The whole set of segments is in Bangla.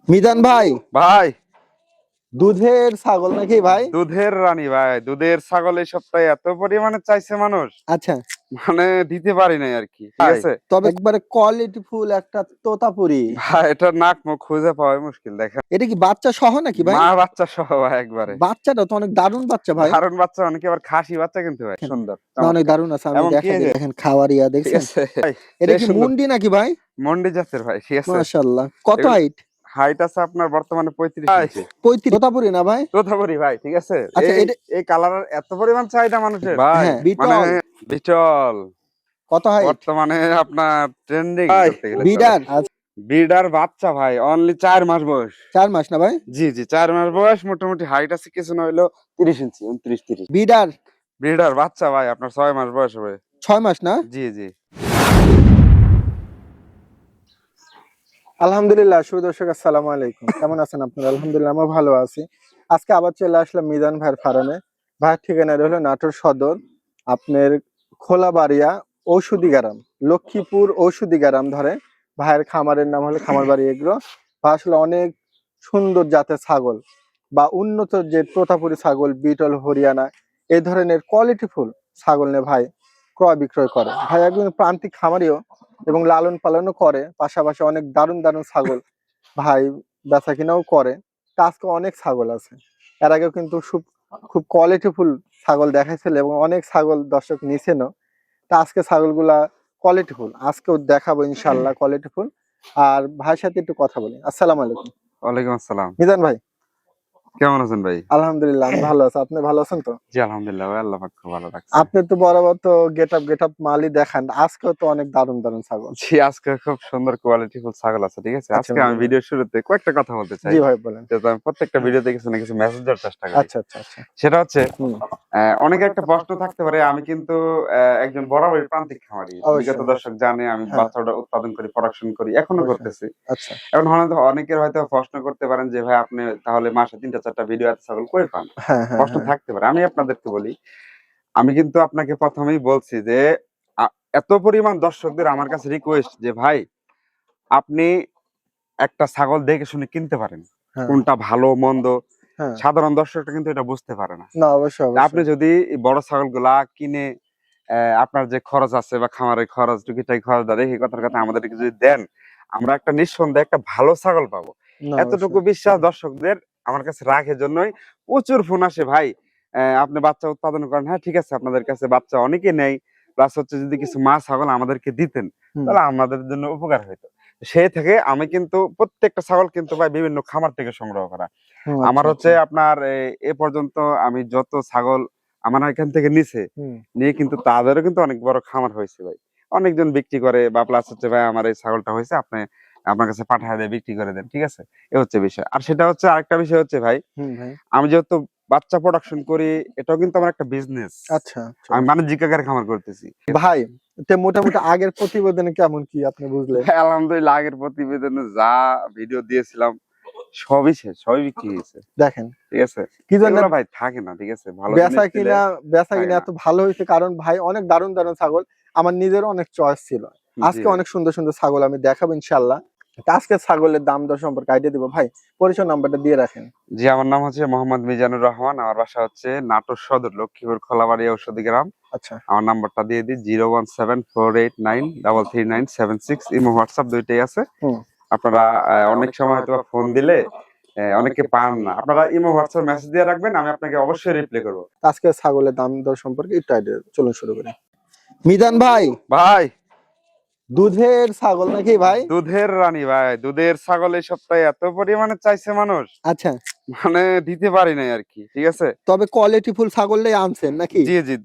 মিজান ভাই, ভাই দুধের ছাগল নাকি ভাই? দুধের রানী ভাই, দুধের ছাগল এই সপ্তাহে এত পরিমাণে চাইছে মানুষ, আচ্ছা মানে দিতে পারি নাই আর কি। ঠিক ভাই, আছে তবে একবারে কোয়ালিটি ফুল একটা তোতাপুরি। ভাই, এটা নাক মুখ খুঁজে পাওয়া মুশকিল। দেখেন এটা কি বাচ্চা সহ নাকি ভাই? মা বাচ্চা সহ ভাই, একবারে বাচ্চাটা তো অনেক দারুণ বাচ্চা ভাই। দারুণ বাচ্চা, অনেকে আবার খাসি বাচ্চা কিন্তু ভাই, দেখেন, সুন্দর না অনেক চমৎকার। দারুণ আছে, আমি এমন কি দেখাই এই দিই। যে, দেখেন খাওয়ারিয়া ঠিক দেখছেন? আছে ভাই, এটা সেই কি সুন্দর মুন্ডি নাকি ভাই? মন্ডি জাতের ভাই। ঠিক আছে, মাশাআল্লাহ, কত এগুলো হাইট? হাইট আছে আপনার বর্তমানে 35 ভাই ইঞ্চি। 35 তোতাপুরি না ভাই? তোতাপুরি ভাই। ঠিক আছে, আচ্ছা এই এটা এই কালারের এত পরিমাণ চাহিদা মানুষের ভাই, হ্যাঁ, মানে বিটল। বিটল কত হাইট? বর্তমানে আপনার ট্রেন্ডিং ভাই করতে গেলে চলে। বিডার। আচ্ছা, ব্রিডার বাচ্চা ভাই, অনলি 4 মাস বয়স। 4 মাস না ভাই? জি জি, 4 মাস বয়স, মোটামুটি হাইট আছে কিছু না হইলো 30 ইঞ্চি, 29-30। বিডার ব্রিডার বাচ্চা ভাই, আপনার 6 মাস বয়স হবে। 6 মাস না? জি জি। আলহামদুলিল্লাহ, সুদর্শক আসসালামু আলাইকুম। কেমন আছেন আপনারা? আলহামদুলিল্লাহ আমরা ভালো আছি। আজকে আবার চলে আসলাম মিজান ভাইয়ের ফার্মে। ভাইয়ের ঠিকানা হলো নাটোর সদর, আপনার খোলাবাড়িয়া ঔষধি গ্রাম, লক্ষ্মীপুর ঔষধি গ্রাম ধরে। ভাইয়ের খামারের নাম হলো খামারবাড়ি এগ্রো। ভাই আসলে অনেক সুন্দর জাতের ছাগল বা উন্নত যে তোতাপুরি ছাগল, বিটল, হরিয়ানা এই ধরনের কোয়ালিটিফুল ছাগল নিয়ে ভাই ক্রয় বিক্রয় করে। ভাই একজন প্রান্তিক খামারিও এবং লালন পালনও করে, পাশাপাশি অনেক দারুণ দারুণ ছাগল ভাই বেচা কিনাও করে। তা আজকে অনেক ছাগল আছে, এর আগেও কিন্তু খুব কোয়ালিটিফুল ছাগল দেখাইছিল এবং অনেক ছাগল দর্শক নিছেনও। তা আজকে ছাগলগুলা কোয়ালিটিফুল, আজকেও দেখাবো ইনশাল্লাহ কোয়ালিটিফুল। আর ভাইয়ের সাথে একটু কথা বলি। আসসালামু আলাইকুম ওয়ালাইকুম আসসালাম। মিজান ভাই। কেমন আছেন ভাই? আলহামদুলিল্লাহ আমি ভালো আছি, আপনি ভালো আছেন তো? জি আলহামদুলিল্লাহ ভাই, আল্লাহ পাক খুব ভালো রাখছে। আপনি তো বরাবর তো গেট আপ মালই দেখান, আজকেও তো অনেক দারুণ দারুণ ছাগল। জি, আজকে খুব সুন্দর কোয়ালিটিফুল ছাগল আছে। ঠিক আছে, আচ্ছা আজকে আমি মিজান ভাই। ভিডিওর শুরুতে কয়েকটা কথা বলতে চাই, জি ভাই বলেন। যেহেতু আমি প্রত্যেকটা ভিডিওতে কিছু না কিছু মেসেজ দেওয়ার চেষ্টা করি। আচ্ছা আচ্ছা আচ্ছা। সেটা হচ্ছে, হুম। অনেকের একটা প্রশ্ন থাকতে পারে, আমি কিন্তু একজন বরাবরই প্রান্তিক খামারি, বিগত অবশ্যই। দর্শক জানে আমি হ্যাঁ। বাচ্চাটা উৎপাদন করি, প্রোডাকশন করি, এখনো অবশ্যই। করতেছি। আচ্ছা। এখন হয়তো অনেকের হয়তো প্রশ্ন করতে পারেন যে ভাই আপনি তাহলে মাসে 3টা 4টা ভিডিও এত ছাগল কই পান? হ্যাঁ হ্যাঁ প্রশ্ন হ্যাঁ। থাকতে পারে। আমি আপনাদেরকে বলি, আমি কিন্তু আপনাকে প্রথমেই বলছি যে এত পরিমাণ দর্শকদের আমার কাছে রিকোয়েস্ট যে ভাই আপনি একটা ছাগল দেখে শুনে কিনতে পারেন, হ্যাঁ। কোনটা ভালো মন্দ। হ্যাঁ। সাধারণ দর্শকটা কিন্তু এটা বুঝতে পারে না। না অবশ্যই আপনি অবশ্যই। যদি এই বড় ছাগলগুলা কিনে আপনার যে খরচ আছে বা খামারের খরচ, টুকিটাকি খরচ রেখে কথার কথা আমাদেরকে যদি দেন, আমরা একটা নিঃসন্দেহে একটা ভালো ছাগল পাবো। না এতটুকু অবশ্যই। বিশ্বাস দর্শকদের আমার কাছে রাখে জন্যই প্রচুর ফোন আসে, ভাই আপনি বাচ্চা উৎপাদন করেন, হ্যাঁ ঠিক আছে, আপনাদের কাছে বাচ্চা অনেকে নেই, প্লাস হচ্ছে যদি কিছু মা ছাগল আমাদেরকে দিতেন হুম। তাহলে আমাদের জন্য উপকার হইতো। সেই থেকে আমি কিন্তু প্রত্যেকটা ছাগল কিন্তু ভাই বিভিন্ন খামার থেকে সংগ্রহ করা। হুম, আমার আচ্ছা হচ্ছে আচ্ছা। আপনার এ পর্যন্ত আমি যত ছাগল আমার এখান থেকে নিছে, হুম। নিয়ে কিন্তু তাদেরও কিন্তু অনেক বড় খামার হয়েছে ভাই। অনেকজন বিক্রি করে বা প্লাস হচ্ছে ভাই আমার এই ছাগলটা হয়েছে, আপনি আপনার কাছে পাঠায় দিয়ে বিক্রি করে দেন। ঠিক আছে, এ হচ্ছে বিষয়। আর সেটা হচ্ছে আরেকটা বিষয় হচ্ছে ভাই, হুম ভাই। আমি যেহেতু বাচ্চা প্রোডাকশন করি, এটাও কিন্তু আমার একটা বিজনেস। আচ্ছা আচ্ছা। আমি বাণিজ্যিক আকারে খামার করতেছি ভাই, তে মোটামুটি আগের প্রতিবেদনে কেমন কি আপনি বুঝলেন? ভাই, আলহামদুলিল্লাহ আগের প্রতিবেদনে যা ভিডিও দিয়েছিলাম সবই শেষ, সবই বিক্রি হয়েছে। দেখেন ঠিক আছে, কি জন্য এগুলো ভাই থাকে না। ঠিক আছে, ভালো জিনিস বেচা দিলে কিনা, বেচা থাকে কিনা না। এত ভালো হয়েছে কারণ ভাই অনেক দারুণ দারুণ ছাগল, আমার নিজেরও অনেক চয়েস ছিল। জি আজকে ভাই। অনেক সুন্দর সুন্দর ছাগল আমি দেখাবো ইনশাল্লাহ। তা আজকে ছাগলের দাম দর সম্পর্কে আইডিয়া দিব ভাই, পরিচয় নাম্বারটা দিয়ে রাখেন। জি, আমার নাম হচ্ছে মোহাম্মদ মিজানুর রহমান, আমার বাসা হচ্ছে নাটোর সদর, লক্ষ্মীপুর খোলাবাড়ি ঔষধি গ্রাম। আচ্ছা। আমার নাম্বারটা দিয়ে দিই 01748933396। ইমো হোয়াটসঅ্যাপ দুইটাই আছে। হুম। আপনারা অনেক সময় হয়তো ফোন দিলে অনেকে পান না, আপনারা ইমো হোয়াটসঅ্যাপ মেসেজ দিয়ে রাখবেন, আমি আপনাকে অবশ্যই রিপ্লাই করবো। আজকে ছাগলের দাম দর সম্পর্কে একটু আইডিয়া, চলুন শুরু করি। মিজান ভাই, ভাই দুধের ছাগল নাকি ভাই? দুধের রানী ভাই, দুধের ছাগল এই সপ্তাহে এত পরিমাণে চাইছে মানুষ, আচ্ছা, মানে দিতে পারি নাই আর কি। ঠিক আছে, তবে কোয়ালিটিফুল ছাগলটাই আনছেন নাকি? জি জি,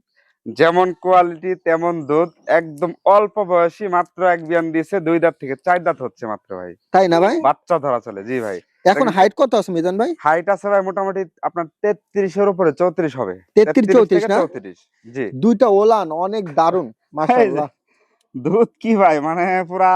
যেমন কোয়ালিটি তেমন দুধ, একদম অল্প বয়সী, মাত্র এক বিয়ান দিয়েছে, 2 দাঁত থেকে 4 দাঁত হচ্ছে মাত্র ভাই, তাই না ভাই? বাচ্চা ধরা চলে। জি ভাই, এখন হাইট কত আছে মিজান ভাই? হাইট আছে ভাই মোটামুটি আপনার 33-এর উপরে, 34 হবে, 33 33 34 থেকে না? 34। জি, দুইটা ওলান অনেক দারুণ, এই যে মাশাআল্লাহ। দুধ কি ভাই, মানে পুরা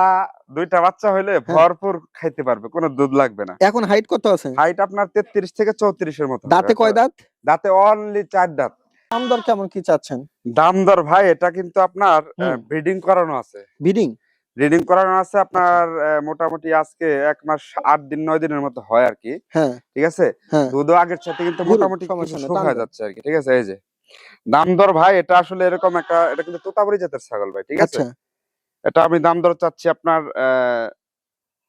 2টা বাচ্চা হইলে হ্যাঁ। ভরপুর খাইতে পারবে, কোনো দুধ লাগবে না। এখন হাইট কত আছে? হাইট আপনার 33 থেকে 34-এর মতো হবে। দাঁতে কয় দাঁত? দাঁতে অনলি 4 দাঁত। দাম দর কেমন কি চাচ্ছেন? দাম দর ভাই, এটা কিন্তু আপনার হুম। ব্রিডিং করানো আছে। ব্রিডিং? ব্রিডিং করানো আছে আপনার মোটামুটি আজকে 1 মাস 8 দিন 9 দিনের মতো হয় আর কি। হ্যাঁ ঠিক আছে, হ্যাঁ, দুধও আগের সাথে কিন্তু ঘুরুক, মোটামুটি কিছু সমস্যা নেই, টান শুকায় দেন। যাচ্ছে আর কি। ঠিক আছে, এই যে দাম দর ভাই, এটা আসলে এরকম একটা, এটা কিন্তু তোতাপুরি জাতের ছাগল ভাই। ঠিক আছে, আচ্ছা, এটা আমি দাম দর চাচ্ছি আপনার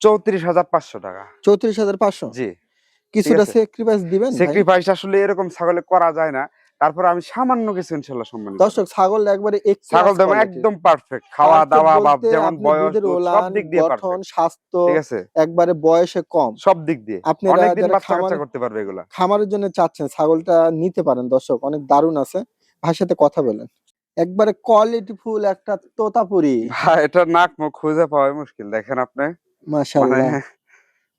34,500 টাকা। 34,500। জি, ঠিক কিছুটা আছে। স্যাক্রিফাইস দিবেন ভাই? স্যাক্রিফাইস আসলে এরকম ছাগলে করা যায় না, তারপরে আমি সামান্য কিছু ইনশাল্লাহ সম্মানিত করব। দর্শক, ছাগল একবারে এ ক্লাস ছাগল যেমন কোয়ালিটির। একদম পারফেক্ট, খাওয়া পারফেক্ট দাওয়া বা বলতে যেমন আপনি বয়স, দুধের দুধ সব ওলান, দিক দিয়ে গঠন, পারফেক্ট। স্বাস্থ্য ঠিক আছে, একবারে বয়সে কম। সব দিক দিয়ে আপনারা অনেকদিন যারা বাচ্চা কাচ্চা করতে পারবে এগুলা। খামারের জন্য চাচ্ছেন ছাগলটা নিতে পারেন দর্শক, অনেক দারুণ আছে। ভাইয়ের সাথে কথা বলেন। একবারে কোয়ালিটি ফুল একটা তোতাপুরি। ভাই এটার নাক মুখ খুঁজে পাওয়াই মুশকিল, দেখেন আপনি। মানে মাশাআল্লাহ।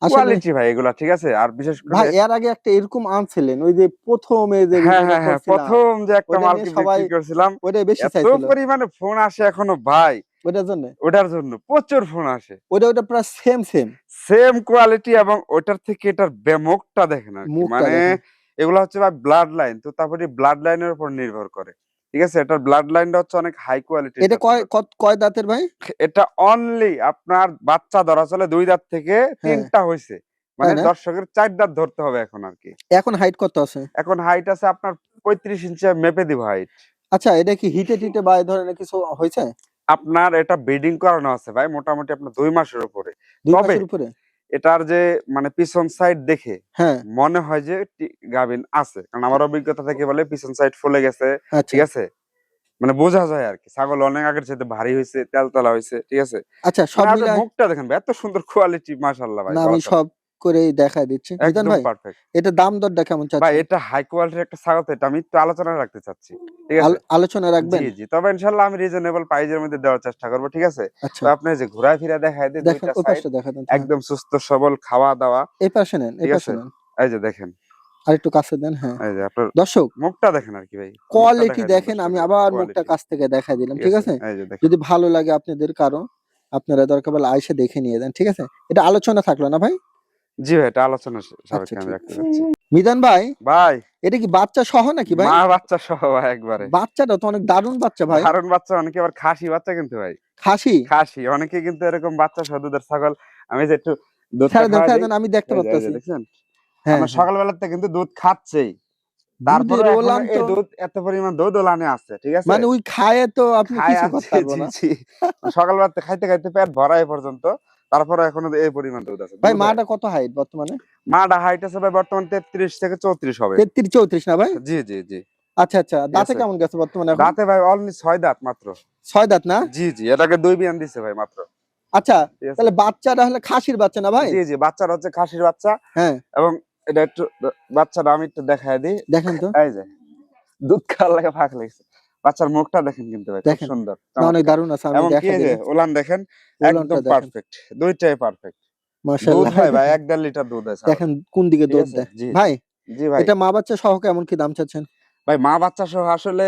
আসলে কোয়ালিটি ভাই এগুলা, ঠিক আছে। আর বিশেষ ভাই করে এর আগে একটা এরকম আনছিলেন, ওই যে প্রথমে যে হ্যাঁ ভিডিওটা হ্যাঁ হ্যাঁ, করছিলাম, প্রথম যে একটা ওইটা নিয়ে মালকে সবাই বিক্রি করছিলাম, ওইটাই বেশি এত চাইছিল। পরিমাণে ফোন আসে এখনো ভাই, ওইটার জন্য ওটার জন্য প্রচুর ফোন আসে। ওইটা প্রায় সেম সেম। সেম কোয়ালিটি, এবং ওটার থেকে এটার মুখটা দেখেন আর কি। মুখটা মানে দেখেন। এগুলো হচ্ছে ভাই ব্লাড লাইন, তো তারপরে ব্লাড লাইনের উপর নির্ভর করে। ঠিক আছে, এটার ব্লাড লাইনটা হচ্ছে অনেক হাই কোয়ালিটির এটা জাতের আছে। কয় দাঁতের ভাই? এটা অনলি আপনার বাচ্চা ধরা চলে 2 দাঁত থেকে হ্যাঁ, 3টা হইছে, মানে তাই না? দর্শকের 4 দাঁত ধরতে হবে এখন আর কি। এখন হাইট কত আছে? এখন হাইট আছে আপনার 35 ইঞ্চি, মেপে দিব হাইট। আচ্ছা, এটা কি হিটে টিটে বা এই ধরনের কিছু হয়েছে? আপনার এটা ব্রিডিং করানো আছে ভাই মোটামুটি আপনার 2 মাসের উপরে। 2 তবে মাসের উপরে? এটার যে মানে পিছন সাইড দেখে হ্যাঁ, মনে হয় যে গাভীন আছে, কারণ আমার অভিজ্ঞতা থেকে বলে পিছন সাইড ফুলে গেছে। আচ্ছা। ঠিক আছে, মানে বোঝা যায় আর কি ছাগল অনেক আগের চাইতে ভারী হয়েছে, তেলতলা হয়েছে। ঠিক আছে, আচ্ছা, মানে সব আপনার মিলায় মুখটা দেখেন ভাই, এত সুন্দর কোয়ালিটি, মাশাআল্লাহ ভাই, না আমি বলা চলে। সব করেই দেখায় দিচ্ছি। মিজান একদম ভাই, পারফেক্ট এটা দাম দরটা কেমন ভাই। চাচ্ছেন? এটা হাই কোয়ালিটির একটা ছাগল, তো এটা আমি একটু আলোচনা রাখতে চাচ্ছি। ঠিক আছে, আলোচনা জি রাখবেন? জি, তবে ইনশাল্লাহ আমি রিজনেবল প্রাইজের মধ্যে দেওয়ার চেষ্টা করবো। ঠিক আছে, আচ্ছা, তো আপনি যে ঘোরায় ফিরা দেখায় দিয়ে দেখেন 2টা ওই সাইড পাশটা দেখা দেন তো, হ্যাঁ। একদম সুস্থ সবল, খাওয়া দাওয়া। এই পাশে নেন, এই ঠিক পাশে আছে, নেন। এই যে দেখেন, আরেকটু কাছে দেন, হ্যাঁ। এই যে আপনার দর্শক, মুখটা দেখেন আর কি ভাই, মুখটা কোয়ালিটি দেখায় দেন দেখেন, আমি দর্শকের আবার মুখটা কোয়ালিটি। কাছ থেকে দেখায় দিলাম, ঠিক ঠিক আছে, আছে? এই যে দেখেন। যদি ভালো লাগে আপনাদের কারো, আপনারা দরকার পড়লে আইসা দেখে নিয়ে যান, ঠিক আছে? এটা আলোচনা থাকলো না ভাই? জি ভাই, এটা আলোচনা আচ্ছা, সাপেক্ষে আমি ঠিক রাখতে আছে। চাচ্ছি। মিজান ভাই, ভাই এটা কি বাচ্চা সহ নাকি ভাই? মা বাচ্চা সহ ভাই একবারে। বাচ্চাটা তো অনেক দারুণ বাচ্চা ভাই। দারুণ বাচ্চা, অনেকে আবার খাসি বাচ্চা কিন্তু ভাই। খাসি? খাসি অনেকে কিন্তু এরকম বাচ্চা সহ দুধের ছাগল। আমি যে একটু দুধটা ছেড়ে দেন, খাওয়াই ছেড়ে দেই, দেন, আমি দেখতে এই যে পারতাছি। দেখছেন, হ্যাঁ, আপনার হ্যাঁ। সকালবেলাতে কিন্তু দুধ খাচ্ছেই, তারপরে দুধের এখনো ওলান এই তো দুধ এত পরিমাণ দুধ ওলানে আছে। ঠিক আছে, মানে ওই খায়ে তো আপনি খায় কিছু করতে আছে, পারবো জি না। জি, সকালবেলাতে খাইতে খাইতে পেট ভরা এ পর্যন্ত, তারপরে এখনো এই পরিমাণ দুধ আছে, ভাই দুধ হয়। মাটা কত হাইট বর্তমানে? মাটা হাইট আছে ভাই বর্তমান 33 থেকে 34 হবে। 33 34 না ভাই? জি জি জি, আচ্ছা আচ্ছা, ঠিক দাঁতে আছে। কেমন গেছে বর্তমানে এখন? দাঁতে ভাই অনলি 6 দাঁত মাত্র। 6 দাঁত না? জি জি, এটাকে 2 বিয়ান দিছে ভাই মাত্র। আচ্ছা, ঠিক আছে, তাহলে বাচ্চাটা হলে খাসির বাচ্চা না ভাই? জি জি, বাচ্চাটা হচ্ছে খাসির বাচ্চা। হ্যাঁ, এবং এটা একটু বাচ্চাটা আমি একটু দেখায় দিই। দেখেন তো, এই যে দুধ খাওয়ার লাগে ফাঁক লাগছে। বাচ্চার মুখটা দেখেন কিন্তু ভাই, খুব দেখেন। সুন্দর, না অনেক চমৎকার। দারুণ আছে, আমি এবং কি দেখাই এই যে দিলাম। উলান দেখেন, ওলানটা একদম দেখেন। পারফেক্ট, দুইটাই পারফেক্ট। দুধ মাশাআল্লাহ, হয় ভাই দেখেন, 1.5 লিটার দুধ হয় ছাগলে। দেখেন কোন দিকে ঠিক দুধ আছে, দেয়। জি জি, ভাই, জি ভাই। এটা মা বাচ্চা সহ কেমন কি দাম চাচ্ছেন? ভাই মা বাচ্চা সহ আসলে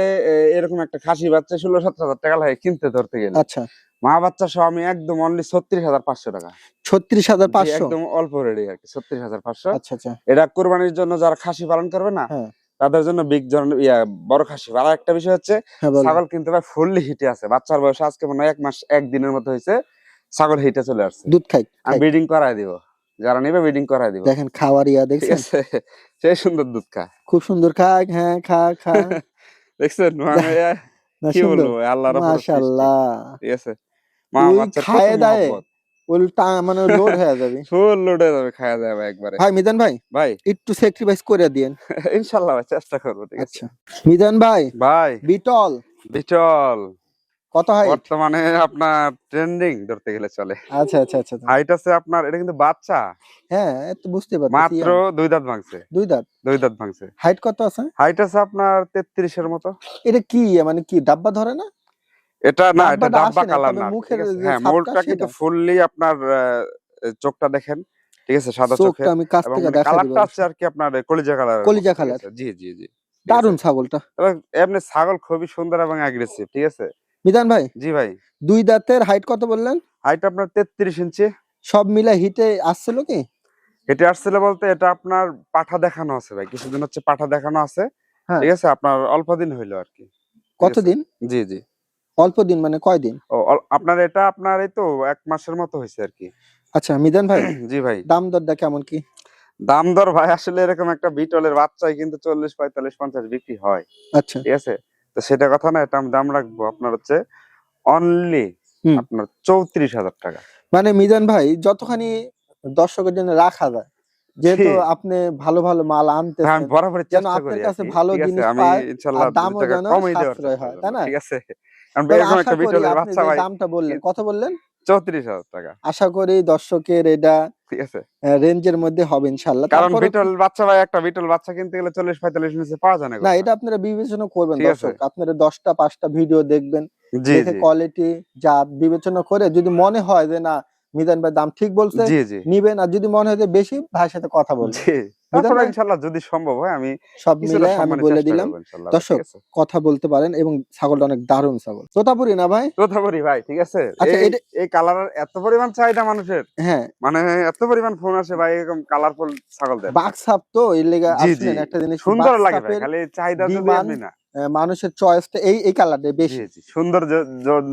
এরকম একটা খাসি বাচ্চা 16-17 হাজার টাকা লাগে কিনতে ধরতে গেলে। আচ্ছা, মা বাচ্চা সহ আমি একদম অনলি 36,500 টাকা। জি, 36,500? একদম অল্প রেডি আর কি, 36,500। আচ্ছা আচ্ছা, এটা কোরবানির জন্য যারা খাসি পালন করবে না, হ্যাঁ তাদের জন্য বিগ জন বড় খাসি। আর একটা বিষয় হচ্ছে হ্যাঁ, বলেন। ছাগল কিন্তু ভাই ফুললি হিটে আছে। বাচ্চার বয়স আজকে মনে হয় 1 মাস 1 দিনের মতো হয়েছে, ছাগল হিটে চলে আসছে। দুধ খাই আমি খাই। ব্রিডিং করায় দিব, যারা নেবে ব্রিডিং করায় দিব। দেখেন খাওয়ার ইয়া ঠিক দেখছেন? আছে, সেই সুন্দর দুধ খায়। খুব সুন্দর খায়, হ্যাঁ খা খা। দেখছেন মানে না কি সুন্দর। বলবো, আল্লাহর পুরো সৃষ্টি। মাশাআল্লাহ। ঠিক আছে, মা ওই বাচ্চার কত খায়ে দায়ে মহব্বত। উল্টা মানে লোড হয়ে যাবে। ফুল লোডে যাবে, খাওয়া যাবে একবারে। ভাই মিজান ভাই, ভাই একটু স্যাক্রিফাইস করে দিয়েন। ইনশাল্লাহ ভাই, চেষ্টা করবো। ঠিক আছে আচ্ছা, মিজান ভাই, ভাই, বিটল বিটল কত হাইট? বর্তমানে আপনার ট্রেন্ডিং ধরতে গেলে চলে। আচ্ছা আচ্ছা আচ্ছা আচ্ছা। হাইট আছে আপনার, এটা কিন্তু বাচ্চা হ্যাঁ, তো বুঝতে পারতেছি। মাত্র 2 দাঁত ভাঙছে। 2 দাঁত। 2 দাঁত ভাঙছে। হাইট কত আছে? হাইট আছে আপনার 33 এর মতো। এটা কি মানে কি ডাব্বা ধরে না? এটা না, এটা ডাব্বাটা ডাব্বা আসে না, কালার তবে না। মুখের ঠিক আছে, যে হ্যাঁ, ছাপটা মোলটা কিন্তু সেটা। ফুললি আপনার চোখটা দেখেন। ঠিক আছে, সাদা চোখটা চোখের। আমি কাছ এবং থেকে মানে দেখাই দিব কালারটা আছে অবশ্যই। আর কি আপনার কলিজা কালারের মতো। কলিজা ঠিক কালার। আছে, জি জি জি, ঠিক আছে। দারুণ ছাগলটা। তবে এমনি ছাগল খুবই সুন্দর এবং অ্যাগ্রেসিভ। ঠিক আছে, মিজান ভাই, জি ভাই। 2 দাঁতের হাইট কত বললেন? হাইট আপনার 33 ইঞ্চি। সব মিলা হিটে আসছিল কি? হেঁটে আসছিল বলতে এটা আপনার পাঠা দেখানো আছে ভাই, কিছুদিন হচ্ছে পাঠা দেখানো আছে। হ্যাঁ। ঠিক আছে, আপনার অল্প দিন হইলো আর কি। ঠিক আছে, কতদিন? জি জি, অল্প দিন মানে কয়দিন? আপনার এটা আপনার এই তো 1 মাসের মতো হয়েছে আর কি। আচ্ছা মিজান ভাই, জি ভাই। দাম দরটা কেমন কি? দাম দর ভাই আসলে এরকম একটা বিটলের বাচ্চাই কিন্তু 40, 45, 50 বিক্রি হয়। আচ্ছা। ঠিক আছে? তো সেটা কথা না, এটা আমি দাম রাখবো আপনার হচ্ছে অনলি হুম। আপনার 34,000 টাকা। মানে মিজান ভাই যতখানি দর্শকের জন্য রাখা যায়, যেহেতু জি। আপনি ভালো ভালো মাল ভাই আমি আনতেছেন, বরাবরই যেন চেষ্টা আপনার করি কাছে আরকি। ভালো ঠিক আছে? জিনিস আমি পায় আর ইনশাআল্লাহ ২ দামও টাকা যেন কমই দেওয়ার সাশ্রয় চেষ্টা হয়, করব। তাই না? ঠিক আছে? কারণ তবে এরকম আশা একটা করি বিটলের আপনি বাচ্চা যে ভাই দামটা বললেন, কত বললেন? 34,000 টাকা। আশা করি দর্শকের এটা ঠিক আছে? রেঞ্জের মধ্যে হবে ইনশাআল্লাহ। কারণ তারপরেও বিটল বাচ্চা ভাই, একটা বিটল বাচ্চা কিনতে গেলে 40, 45 নিচে পাওয়া যায় না না, কোথাও। এটা আপনারা বিবেচনা করবেন ঠিক আছে? দর্শক। আপনারা ১০টা ৫টা ভিডিও দেখবেন। জি, দেখে জি। কোয়ালিটি, জাত বিবেচনা করে যদি মনে হয় যে না মিজান ভাই দাম ঠিক বলছে, জি, জি। নিবেন। আর যদি মনে হয় যে বেশি, ভাইয়ের সাথে কথা বলবেন। জি। মিজান তারপরে ভাই, ইনশাআল্লাহ যদি সম্ভব হয় আমি সব কিছুটা মিলায় আমি সম্মানের বলে চেষ্টা দিলাম। করব ইনশাআল্লাহ ভাই। ঠিক দর্শক আছে? কথা বলতে পারেন এবং ছাগলটা অনেক দারুণ ছাগল। তোতাপুরি না ভাই? তোতাপুরি ভাই, ঠিক আছে? আচ্ছা এই এটা এই কালারের এত পরিমাণ চাহিদা মানুষের। হ্যাঁ, মানে এত পরিমাণ ফোন আসে ভাই, এরকম কালারফুল ছাগল দেন। বাকসাপ তো এর লেগা। আর জি, জি। শুনেন একটা জিনিস কি, সুন্দর লাগে ভাই। বাকসাপের খালি চাহিদা যদি ডিমান্ড এমনি না। মানুষের চয়েসটা এই কালারটাই জি, বেশি। জি। সৌন্দর্য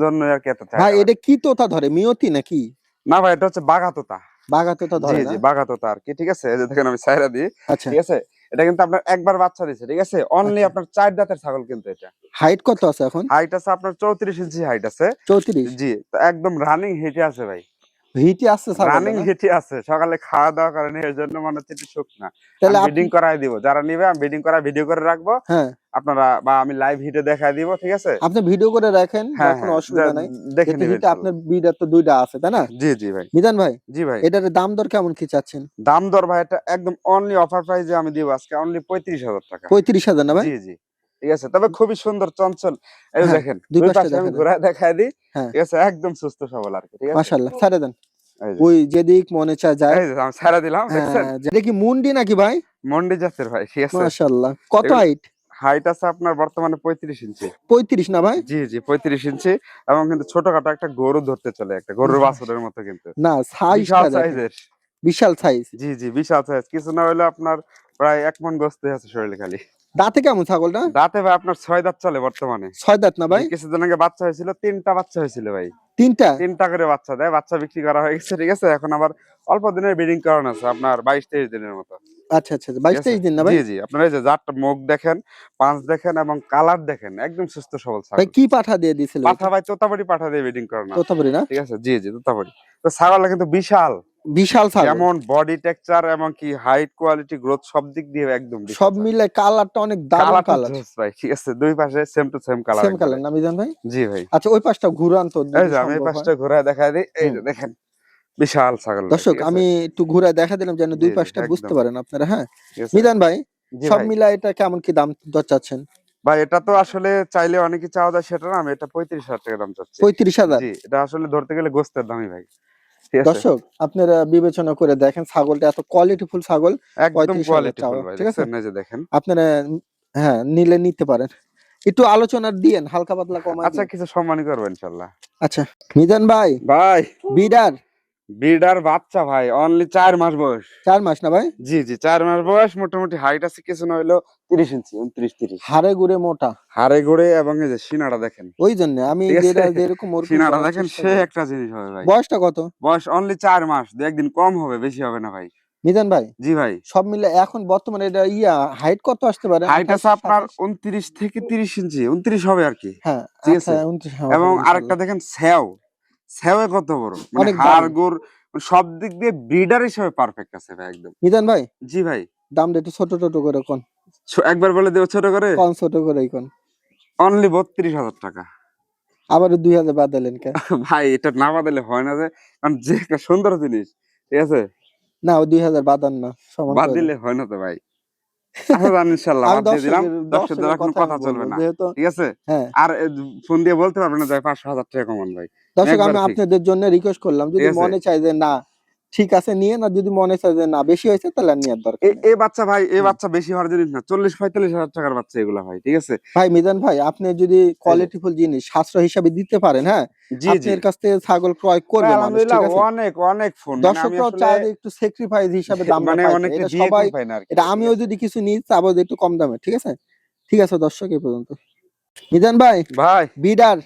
জন্য আরকি এত ভাই চাহিদা ভাই। এটা কি তোতা ধরে? মিয়তি নাকি? না ভাই, এটা হচ্ছে বাঘা তোতা। বাঘা তোতা জি, ধরে না? জি, বাঘা তোতা আরকি। ঠিক আছে? এই যে দেখেন আমি ছাইড়া দিই। আচ্ছা, ঠিক আছে? এটা কিন্তু আপনার একবার বাচ্চা দিছে। ঠিক আছে? অনলি আচ্ছা। আপনার ৪ দাঁতের ছাগল কিন্তু এটা। হাইট কত আছে এখন? হাইট আছে আপনার 34 ইঞ্চি হাইট আছে। 34? জি, তো একদম রানিং হিটে আছে ভাই। হিটই আসছে ছাগলটা রানিং না? হিটে আছে। সকালে খাওয়া-দাওয়া করেনি, এজন্য মনে হচ্ছে একটু শুকনা। তাহলে আমি আপনি ব্রিডিং করায় দিব। যারা নিবে আমি ব্রিডিং করায় ভিডিও করে রাখবো। হ্যাঁ, আপনারা বা আমি লাইভ হিটে দেখায় দিব। ঠিক আছে? আপনি ভিডিও করে রাখেন, হ্যাঁ, কোনো হ্যাঁ। অসুবিধা নাই। দেখে যেহেতু নিবে হিটে ইনশাআল্লাহ। আপনার বিডার তো ২ টা আছে, তাই না? জি, জি ভাই। মিজান ভাই, জি ভাই। এটার দাম দর কেমন কি চাচ্ছেন? দাম দর ভাই এটা একদম অনলি অফার প্রাইসে আমি দিব আজকে অনলি 35,000 টাকা। ৩৫,০০০ না ভাই? জি, জি। ঠিক আছে? তবে খুবই সুন্দর চঞ্চল। এই যে হ্যাঁ, দেখেন ২ ২ পাশটা পাশে আমি দেখা দেন। ঘুরায় দেখায় দিই। হ্যাঁ, ঠিক আছে? একদম সুস্থ সবল আরকি। ঠিক আছে? মাশাআল্লাহ ছেড়ে দেন। এই যে, ওই যেদিক মনে চায় যায়। এই যে আমি ছাইড়া দিলাম, দেখছেন? হ্যাঁ, এটা কি মুন্ডি নাকি ভাই? মন্ডি জাতের ভাই। ঠিক আছে? মাশাআল্লাহ। কত এগুলো হাইট? হাইট আছে আপনার বর্তমানে 35 ইঞ্চি। ৩৫ না ভাই? জি, জি, 35 ইঞ্চি এবং কিন্তু ছোটখাটো একটা গরু ধরতে চলে, একটা গরুর মাশ বাছুরের মতো কিন্তু। না, বিশাল সাইজটা দেখেন। সাইজের। বিশাল সাইজ। জি, জি, বিশাল সাইজ। কিছু না হইলেও আপনার প্রায় ১ মণ গোস্ত আছে শরীরে খালি। দাঁতে কেমন ছাগলটা? দাঁতে ভাই আপনার ৬ দাঁত চলে বর্তমানে। ৬ দাঁত না জি, ভাই? কিছুদিন আগে বাচ্চা হয়েছিল, ৩ টা বাচ্চা হয়েছিল ভাই। ৩ টা? ৩ টা করে বাচ্চা দেয়। বাচ্চা বিক্রি করা হয়ে গেছে। ঠিক আছে? এখন আবার অল্প দিনের ব্রিডিং করানো আছে আপনার ২২-২৩ দিনের মতো। আচ্ছা, আচ্ছা। ঠিক আছে? ২২-২৩ দিন না জি, ভাই? জি। আপনার এই যে জাতটা মুখ দেখেন, পাঁচ দেখেন এবং কালার দেখেন। একদম সুস্থ সবল ভাই ছাগল। কি পাঠা দিয়ে দিছিল পাঠা এটা? ভাই তোতাপুরি পাঠা দিয়ে ব্রিডিং করানো আছে। তোতাপুরি না? ঠিক আছে? জি, জি, তোতাপুরি। তো ছাগলটা কিন্তু বিশাল। বিশাল ছাগল। যেমন বডি টেক্সচার এমনকি হাইট, কোয়ালিটি, গ্রোথ সব দিক দিয়ে একদম বিশাল সব ছাগল। মিলে কালারটা অনেক দারুণ কালারটা কালার। জোস ভাই। ঠিক আছে? ২ পাশে same to same colour same একবারে। কালার না মিজান ভাই? জি ভাই। আচ্ছা ওই পাশটা ঘুরান তো এই যদি যে আমি এই সম্ভব হয়। পাশটা ঘুরায় দেখায় দিই। এই হুম। যে দেখেন বিশাল ছাগল ভাই। দর্শক ঠিক আছে? আমি একটু ঘুরায় দেখা দিলাম যেন জি, ২ জি, পাশটা বুঝতে একদম। পারেন আপনারা, হ্যাঁ? ঠিক আছে? মিজান ভাই, জি সব ভাই। মিলায় এটা কেমন কি দাম দর চাচ্ছেন? ভাই এটা তো আসলে চাইলে অনেকই চাওয়া যায় সেটা না। আমি এটা 35,000 টাকা দাম চাচ্ছি। ৩৫,০০০? জি, এটা আসলে ধরতে গেলে গোস্তের দামই ভাই। ঠিক আছে? দর্শক আপনারা বিবেচনা করে দেখেন ছাগলটা এত কোয়ালিটিফুল ছাগল, একদম ৩৫,০০০ কোয়ালিটি ফুল চাওয়া। ভাই। ঠিক আছে? দেখছেন? এই যে দেখেন। আপনারা হ্যাঁ, নিলে নিতে পারেন। একটু আলোচনা দিয়েন, হালকা পাতলা কমায় আচ্ছা দিয়েন। কিছু সম্মানই করবো ইনশাআল্লাহ। আচ্ছা, মিজান ভাই, ভাই বিডার ব্রিডার বাচ্চা ভাই অনলি ৪ মাস বয়স। ৪ মাস না ভাই? জি, জি, ৪ মাস বয়স, মোটামুটি হাইট আছে কিছু না হইলেও ৩০ ইঞ্চি, ২৯-৩০। হাড়ে গুড়ে মোটা। হাড়ে গোড়ে এবং এই যে সিনাটা দেখেন। ওই জন্য আমি ঠিক আছে? যেরকম ওরকম সিনাটা বলার দেখেন, চেষ্টা সে করি। একটা জিনিস হবে ভাই। বয়সটা কত? বয়স অনলি ৪ মাস। ২-১ দিন কম হবে, বেশি হবে না ভাই। মিজান ভাই, জি ভাই। সব মিলে এখন বর্তমানে এটা হাইট কত আসতে পারে? হাইট ২৮, আছে আপনার ২৭? ২৯ থেকে ৩০ ইঞ্চি। ২৯ হবে আরকি। হ্যাঁ, ঠিক আছে? ২৯ এবং হবে আরেকটা ইনশাআল্লাহ। দেখেন ছ্যাও। ছ্যাওয়ে কত বড়। মানে অনেক হাড়, দারুণ। গোড় সব দিক দিয়ে ব্রিডার হিসেবে পারফেক্ট আছে ভাই একদম। মিজান ভাই, জি ভাই। দামটা একটু ছোট করে কোন। একবার বলে দেব ছোট করে? কোন ছোট করেই কোন। অনলি ৩২,০০০ টাকা। আবারও ২০০০ বাদ দিলেন কে? ভাই এটা না বাদাইলে হয় না যে, কারণ যে একটা সুন্দর জিনিস। ঠিক আছে? না, ও ২০০০ বাদান না। সমান বাদ করে দেন। দিলে হয় না তো ভাই। আচ্ছা যান ইনশাআল্লাহ আমি বাদ দিয়ে দিলাম। দর্শকদের দর্শকের আর কোনো কথাই কথা আমি বলব। চলবে না। যেহেতু ঠিক আছে? হ্যাঁ, আর ফোন দিয়ে বলতে পারবেন না যে ৫০০,০০০ টাকা কমান ভাই। দর্শক আমি একবার ফিক্সড। আপনাদের জন্য রিকোয়েস্ট করলাম। ঠিক যদি আছে? মনে চায় যে না, ঠিক আছে নিয়েন, আর যদি মনে চায় যে না বেশি হয়েছে তাহলে আর নেওয়ার দরকার নেই। এই বাচ্চা ভাই, এই হুম। বাচ্চা বেশি হওয়ার জিনিস না। ৪০-৪৫,০০০ টাকার বাচ্চা এগুলা ভাই। ঠিক আছে? ভাই মিজান ভাই, আপনি যদি এই যে কোয়ালিটিফুল জিনিস সাশ্রয় হিসাবে দিতে পারেন, হ্যাঁ? জি, জি। আপনার কাছ থেকে ছাগল ক্রয় ভাই করবে মানুষ, আলহামদুলিল্লাহ ঠিক আছে? অনেক, অনেক ফোন। মানে আমি দর্শকরাও আসলে চায় যে একটু স্যাক্রিফাইস হিসাবে দামটা মানে পাইতে। অনেককে এটা দিয়ে সবাই, কম পাই না আরকি এটা ভাই। ঠিক আমিও আছে? যদি কিছু নিই চাবো যে একটু কম দামে, ঠিক আছে? ঠিক আছে দর্শক এই পর্যন্ত। মিজান ভাই, ভাই বিডার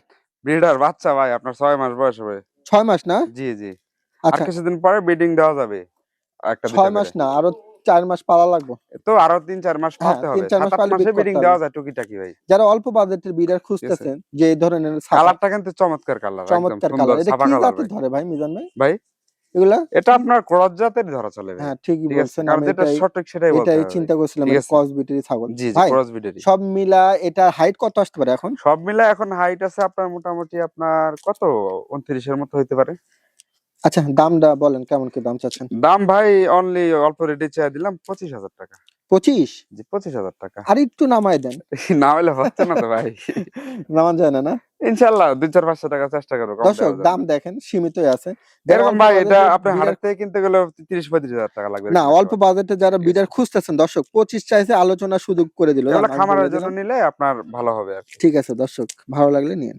ব্রিডার বাচ্চা ভাই, আপনার 6 মাস বয়স হবে। 6 মাস না? জি জি। আর আচ্ছা, কিছুদিন পরে ব্রিডিং দেওয়া যাবে একটা 6 দুইটা মাস করে। না, আরো 4 মাস পালা লাগবে। তো আরো 3-4 মাস হ্যাঁ, পালতে হবে, 3-4 মাস 7-8 পালে মাসে বিট ব্রিডিং করতে দেওয়া হবে। যায় টুকিটাকি ভাই। যারা অল্প বাজেটের বিডার ঠিক আছে। খুঁজতেছেন, যে এই ধরনের ছাতা, কালারটা কিন্তু চমৎকার কালার, একদম চমৎকার সুন্দর কালার, এটা ছাপা কি কালার জাতের ভাই। ধরে ভাই মিজান ভাই? ভাই এগুলা এটা কি? আপনার ক্রস জাতের ধরা চলে ভাই। হ্যাঁ, ঠিকই ঠিক আছে, বলছেন। কারণ আমি যেটা সঠিক সেটাই বলতে এটাই হবে ভাই। চিন্তা করছিলাম, ঠিক এটা আছে। ক্রস বিটেরই ছাগল। জি জি, ভাই ক্রস ব্রিডেরই। সব মিলা এটা হাইট কত আসতে পারে এখন? সব মিলে এখন হাইট আছে আপনার মোটামুটি আপনার কত 29 এর মতো হইতে পারে। আচ্ছা, দামটা বলেন, কেমন কি দাম চাচ্ছেন? দাম ভাই অনলি অল্প রেটে চেয়ে দিলাম 25,000 টাকা। 25? জি 25,000 টাকা। আর একটু নামায় দেন। না হলে হচ্ছে না তো ভাই। নামান যায় না, না? ইনশাল্লাহ 2-4-500 টাকা চেষ্টা করবো, কম দর্শক, দেওয়া যাবে দাম না। দেখেন সীমিতই আছে। যারা এরকম অল্প ভাই, এটা বাজেটের আপনার বিডার, হাটের থেকে কিনতে গেলে 30-35,000 টাকা লাগবে না এরকম একটা অল্প বাচ্চা। বাজেটে যারা ঠিক আছে। বিডার খুঁজতেছেন দর্শক, 25 চাইছে, আলোচনার সুযোগ করে দিল। এগুলো আমি বলে খামারের জন্য দিলাম। নিলে আপনার ভালো হবে আর কি। ঠিক আছে দর্শক, ভালো লাগলে নিয়েন।